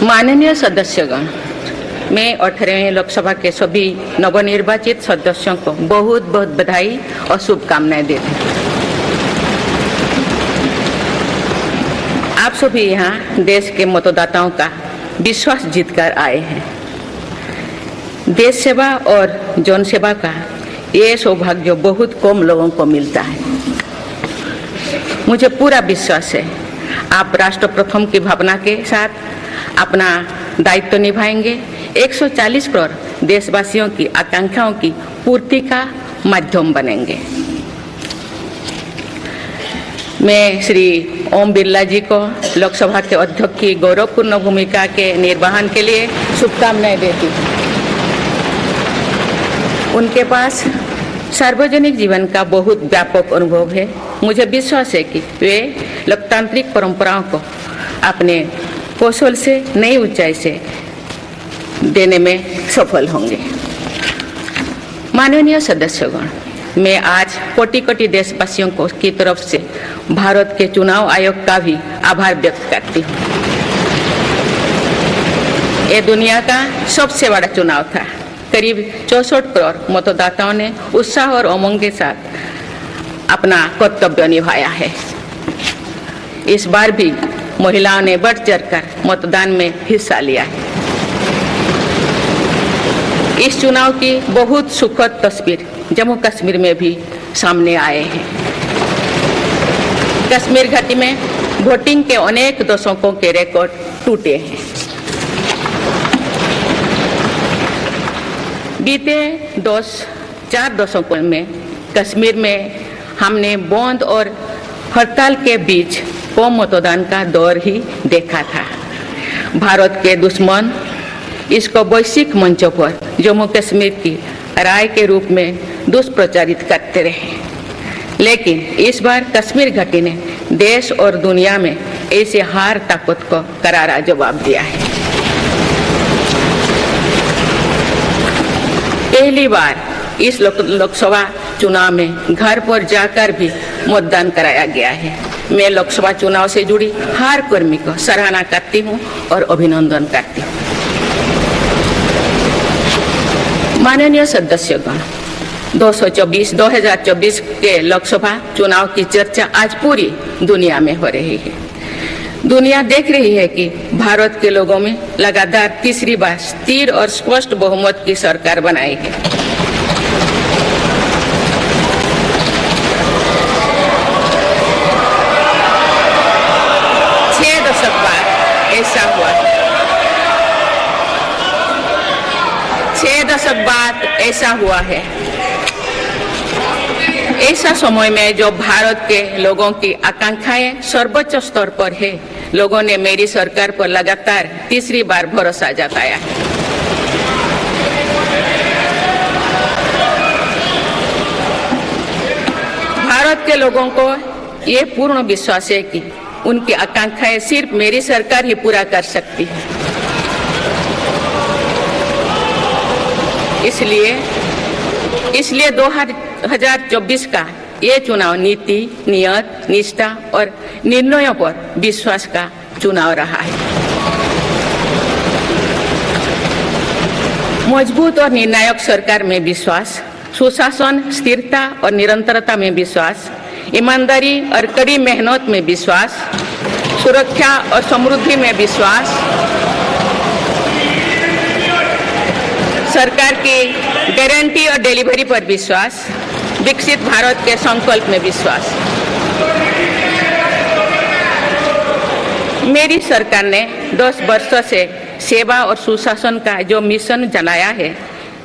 माननीय सदस्यगण, मैं 18वें लोकसभा के सभी नवनिर्वाचित सदस्यों को बहुत बहुत बधाई और शुभकामनाएं देती हूँ। आप सभी यहाँ देश के मतदाताओं का विश्वास जीतकर आए हैं। देश सेवा और जन सेवा का ये सौभाग्य बहुत कम लोगों को मिलता है। मुझे पूरा विश्वास है आप राष्ट्र प्रथम की भावना के साथ अपना दायित्व निभाएंगे, 140 करोड़ देशवासियों की आकांक्षाओं की पूर्ति का माध्यम बनेंगे। मैं श्री ओम बिरला जी को लोकसभा के अध्यक्ष की गौरवपूर्ण भूमिका के निर्वहन के लिए शुभकामनाएं देती हूँ। उनके पास सार्वजनिक जीवन का बहुत व्यापक अनुभव है। मुझे विश्वास है कि वे लोकतांत्रिक परंपराओं को अपने कौशल से नई ऊंचाई से देने में सफल होंगे। माननीय सदस्यगण, मैं आज कोटि कोटि देशवासियों को की तरफ से भारत के चुनाव आयोग का भी आभार व्यक्त करती हूँ। ये दुनिया का सबसे बड़ा चुनाव था। करीब 64 करोड़ मतदाताओं ने उत्साह और उमंग के साथ अपना कर्तव्य निभाया है। इस बार भी महिलाओं ने बढ़ चढ़कर मतदान में हिस्सा लिया है। इस चुनाव की बहुत सुखद तस्वीर जम्मू कश्मीर में भी सामने आए हैं। कश्मीर घाटी में वोटिंग के अनेक दशकों के रिकॉर्ड टूटे हैं। बीते 4 दशकों में कश्मीर में हमने बंद और हड़ताल के बीच कम मतदान का दौर ही देखा था। भारत के दुश्मन इसको वैश्विक मंचों पर जम्मू कश्मीर की राय के रूप में दुष्प्रचारित करते रहे, लेकिन इस बार कश्मीर घाटी ने देश और दुनिया में ऐसे हार ताकत को करारा जवाब दिया है। पहली बार इस लोकसभा चुनाव में घर पर जाकर भी मतदान कराया गया है। मैं लोकसभा चुनाव से जुड़ी हर कर्मी को सराहना करती हूं और अभिनंदन करती हूं। माननीय सदस्यगण, 2024 के लोकसभा चुनाव की चर्चा आज पूरी दुनिया में हो रही है। दुनिया देख रही है कि भारत के लोगों में लगातार तीसरी बार स्थिर और स्पष्ट बहुमत की सरकार बनाई है। ऐसा हुआ 6 दशक बाद ऐसा हुआ है। ऐसा समय में जो भारत के लोगों की आकांक्षाएं सर्वोच्च स्तर पर है, लोगों ने मेरी सरकार पर लगातार तीसरी बार भरोसा जताया है। भारत के लोगों को ये पूर्ण विश्वास है कि उनकी आकांक्षाएं सिर्फ मेरी सरकार ही पूरा कर सकती है। इसलिए 2024 का ये चुनाव नीति, नियत, निष्ठा और निर्णयों पर विश्वास का चुनाव रहा है। मजबूत और निर्णायक सरकार में विश्वास, सुशासन, स्थिरता और निरंतरता में विश्वास, ईमानदारी और कड़ी मेहनत में विश्वास, सुरक्षा और समृद्धि में विश्वास, सरकार की गारंटी और डिलीवरी पर विश्वास, विकसित भारत के संकल्प में विश्वास। मेरी सरकार ने 10 वर्षों से सेवा और सुशासन का जो मिशन चलाया है,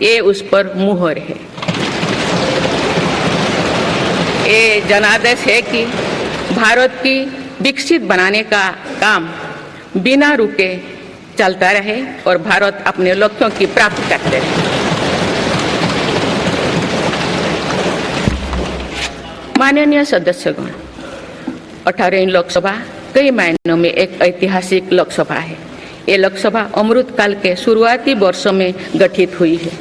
ये उस पर मुहर है। ये जनादेश है कि भारत की विकसित बनाने का काम बिना रुके चलता रहे और भारत अपने लक्ष्यों की प्राप्ति करते रहे। माननीय सदस्यगण, 18वीं लोकसभा कई मायनों में एक ऐतिहासिक लोकसभा है। ये लोकसभा अमृतकाल के शुरुआती वर्षों में गठित हुई है।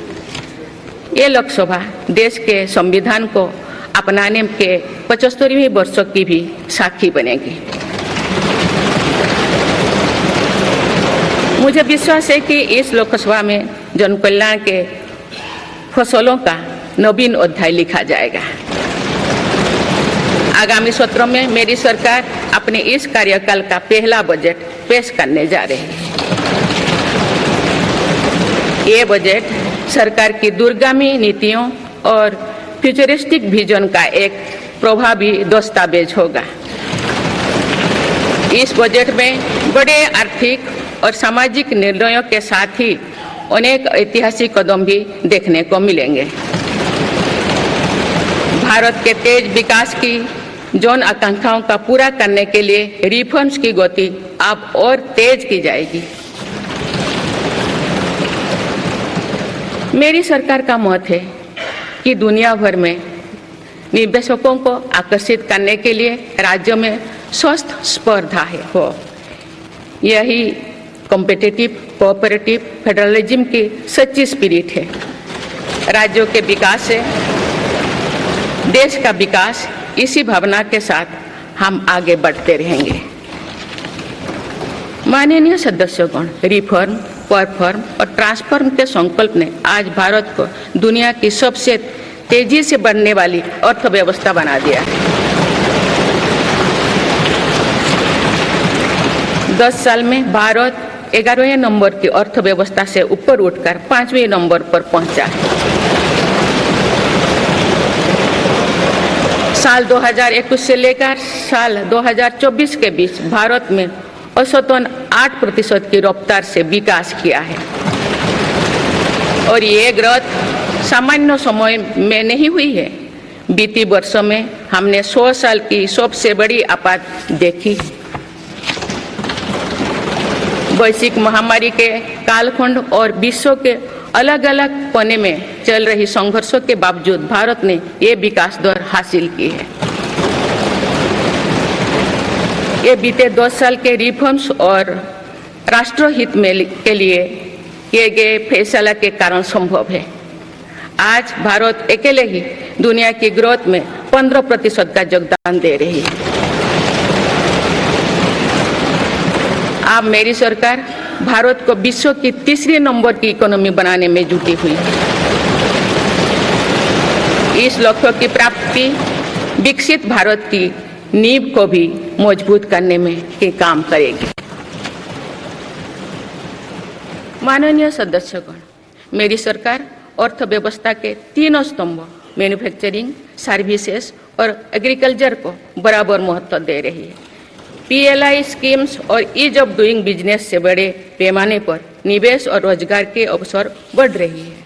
ये लोकसभा देश के संविधान को अपनाने के 75वें वर्षों की भी साक्षी बनेगी। मुझे विश्वास है कि इस लोकसभा में जन कल्याण के फसलों का नवीन अध्याय लिखा जाएगा। आगामी सत्रों में मेरी सरकार अपने इस कार्यकाल का पहला बजट पेश करने जा रही है। ये बजट सरकार की दूरगामी नीतियों और फ्यूचरिस्टिक विजन का एक प्रभावी दस्तावेज होगा। इस बजट में बड़े आर्थिक और सामाजिक निर्णयों के साथ ही अनेक ऐतिहासिक कदम भी देखने को मिलेंगे। भारत के तेज विकास की जन आकांक्षाओं का पूरा करने के लिए रिफॉर्म्स की गति अब और तेज की जाएगी। मेरी सरकार का मत है कि दुनिया भर में निवेशकों को आकर्षित करने के लिए राज्यों में स्वस्थ स्पर्धा हो। यही कॉम्पिटिटिव कोऑपरेटिव फेडरलिज्म की सच्ची स्पिरिट है। राज्यों के विकास से देश का विकास, इसी भावना के साथ हम आगे बढ़ते रहेंगे। माननीय सदस्यगण, रिफॉर्म, परफॉर्म और ट्रांसफॉर्म के संकल्प ने आज भारत को दुनिया की सबसे तेजी से बढ़ने वाली अर्थव्यवस्था बना दिया है। 10 साल में भारत 11वें नंबर की अर्थव्यवस्था से ऊपर उठकर 5वें नंबर पर पहुंचा है। साल 2021 से लेकर साल 2024 के बीच भारत में औसतन 8% की रफ्तार से विकास किया है और ये ग्रोथ सामान्य समय में नहीं हुई है। बीती वर्षों में हमने 100 साल की सबसे बड़ी आपात देखी। वैश्विक महामारी के कालखंड और विश्व के अलग अलग कोने में चल रही संघर्षों के बावजूद भारत ने ये विकास दर हासिल की है। ये बीते 10 साल के रिफॉर्म्स और राष्ट्रहित में के लिए किए गए फैसला के कारण संभव है। आज भारत अकेले ही दुनिया की ग्रोथ में 15% का योगदान दे रही है। अब मेरी सरकार भारत को विश्व की 3रे नंबर की इकोनॉमी बनाने में जुटी हुई है। इस लक्ष्य की प्राप्ति विकसित भारत की नींव को भी मजबूत करने में के काम करेगी। माननीय सदस्यगण, मेरी सरकार अर्थव्यवस्था के 3 स्तंभों मैन्युफैक्चरिंग, सर्विसेज और एग्रीकल्चर को बराबर महत्व दे रही है। PLI स्कीम्स और ईज ऑफ डूइंग बिजनेस से बड़े पैमाने पर निवेश और रोजगार के अवसर बढ़ रही है।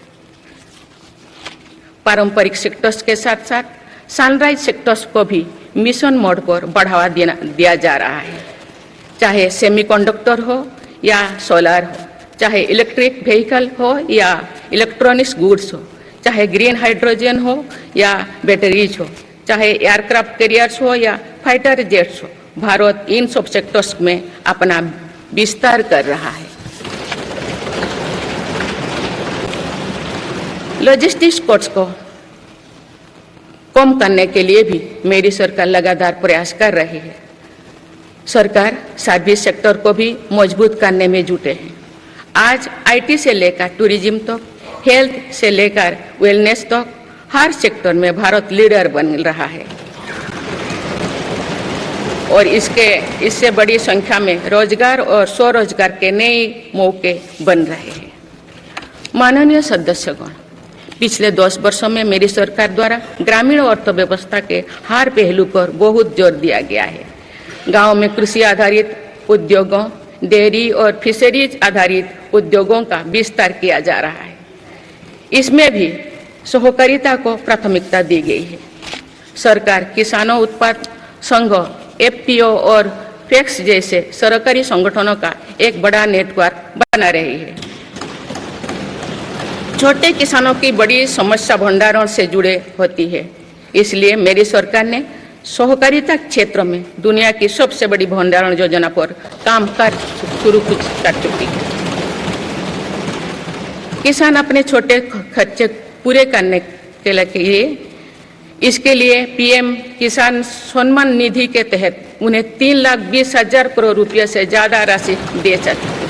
पारंपरिक सेक्टर्स के साथ साथ सनराइज सेक्टर्स को भी मिशन मोड पर बढ़ावा दिया जा रहा है। चाहे सेमीकंडक्टर हो या सोलर हो, चाहे इलेक्ट्रिक व्हीकल हो या इलेक्ट्रॉनिक्स गुड्स हो, चाहे ग्रीन हाइड्रोजन हो या बैटरीज हो, चाहे एयरक्राफ्ट कैरियर्स हो या फाइटर जेट्स हो, भारत इन सब सेक्टर्स में अपना विस्तार कर रहा है। लॉजिस्टिक्स कॉस्ट को कम करने के लिए भी मेरी सरकार लगातार प्रयास कर रही है। सरकार सर्विस सेक्टर को भी मजबूत करने में जुटे हैं। आज IT से लेकर टूरिज्म तक, हेल्थ से लेकर वेलनेस तक हर सेक्टर में भारत लीडर बन रहा है और इससे बड़ी संख्या में रोजगार और स्वरोजगार के नए मौके बन रहे हैं। माननीय सदस्यगण, पिछले 10 वर्षों में मेरी सरकार द्वारा ग्रामीण अर्थव्यवस्था के हर पहलू पर बहुत जोर दिया गया है। गांव में कृषि आधारित उद्योगों, डेयरी और फिशरीज आधारित उद्योगों का विस्तार किया जा रहा है। इसमें भी सहकारिता को प्राथमिकता दी गई है। सरकार किसानों उत्पाद संघ, FPO और FACTS जैसे सरकारी संगठनों का एक बड़ा नेटवर्क बना रही है। छोटे किसानों की बड़ी समस्या भंडारण से जुड़े होती है, इसलिए मेरी सरकार ने सहकारिता क्षेत्र में दुनिया की सबसे बड़ी भंडारण योजना पर काम शुरू कर चुकी है। किसान अपने छोटे खर्चे पूरे करने के लिए इसके लिए PM किसान सम्मान निधि के तहत उन्हें 3,20,000 करोड़ रुपये से ज्यादा राशि दे सकते हैं।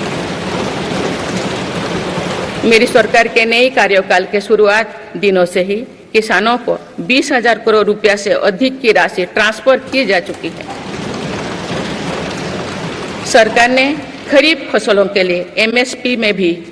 मेरी सरकार के नई कार्यकाल के शुरुआत दिनों से ही किसानों को 20,000 करोड़ रुपया से अधिक की राशि ट्रांसफर की जा चुकी है। सरकार ने खरीफ फसलों के लिए एमएसपी में भी